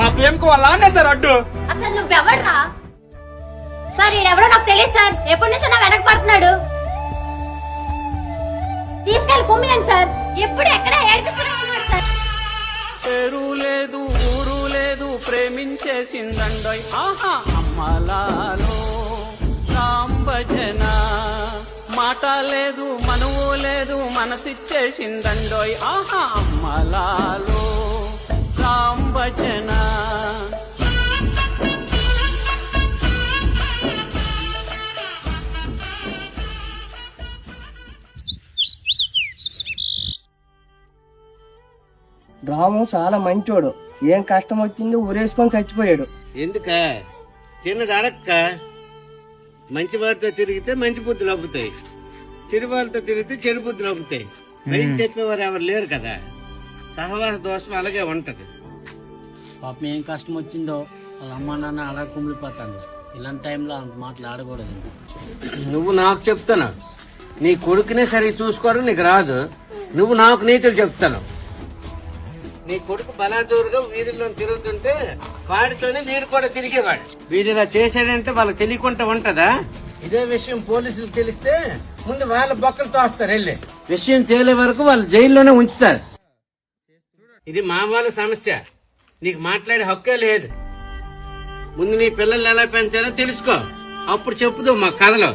మా ప్రేమకు వాళ్ళ నాన్నే సార్ అడ్డు. అసలు నువ్వెవడ్రా? సార్ ఈడెవడో నాకు తెలియదు సార్. ఎప్పటి నుంచో నా వెనక పడుతున్నాడు. తీసుకెళ్లి కుమ్మియండి సార్. ఎప్పుడు ఎక్కడ ఏడిపిస్తూనే ఉన్నాడు సార్. పేరు లేదు ఊరు లేదు ప్రేమించేసిందండోయ్ ఆహా అమ్మలాలో రాంభజన మాట లేదు మనువు లేదు మనసిచ్చేసిందండోయ్ ఆహా అమ్మలాలో రాంభజన. రాము చాలా మంచోడు. ఏం కష్టం వచ్చింది ఊరేసుకొని చచ్చిపోయాడు. ఎందుక తిన్నది అరక్క. మంచి వాడితో తిరిగితే మంచి బుద్ధులు అబ్బుతాయి, చెడు వాళ్ళతో తిరిగితే చెడు బుద్ధులు అబ్బుతాయి. బయట చెప్పేవారు ఎవరు లేరు కదా. సహవాస దోషం అలాగే ఉంటది. పాపం ఏం కష్టం వచ్చిందో వాళ్ళ అమ్మ నాన్న అలా కుమిలిపోతాను. ఇలాంటి టైంలో అంత మాటలు ఆడకూడదు. నువ్వు నాకు చెప్తాను, నీ కొడుకునే సరిగ్గా చూసుకోవడం నీకు రాదు. నువ్వు నాకు నీతులు చెప్తాను. నీ కొడుకు బలాదూరుగా వీధుల్లో తిరుగుతుంటే వాడితోనే వీడు కూడా తిరిగేవాడు. వీడు ఇలా చేశాడంటే వాళ్ళకి తెలియకుండా ఉంటదా? ఇదే విషయం పోలీసులకు తెలిస్తే ముందు వాళ్ళ బొక్కలు తోస్తారు. వెళ్ళి విషయం తేలే వరకు వాళ్ళు జైల్లోనే ఉంచుతారు. ఇది మా వాళ్ళ సమస్య, నీకు మాట్లాడే హక్కే లేదు. ముందు నీ పిల్లలు ఎలా పెంచారో తెలుసుకో, అప్పుడు చెప్పుదు మా కథలో.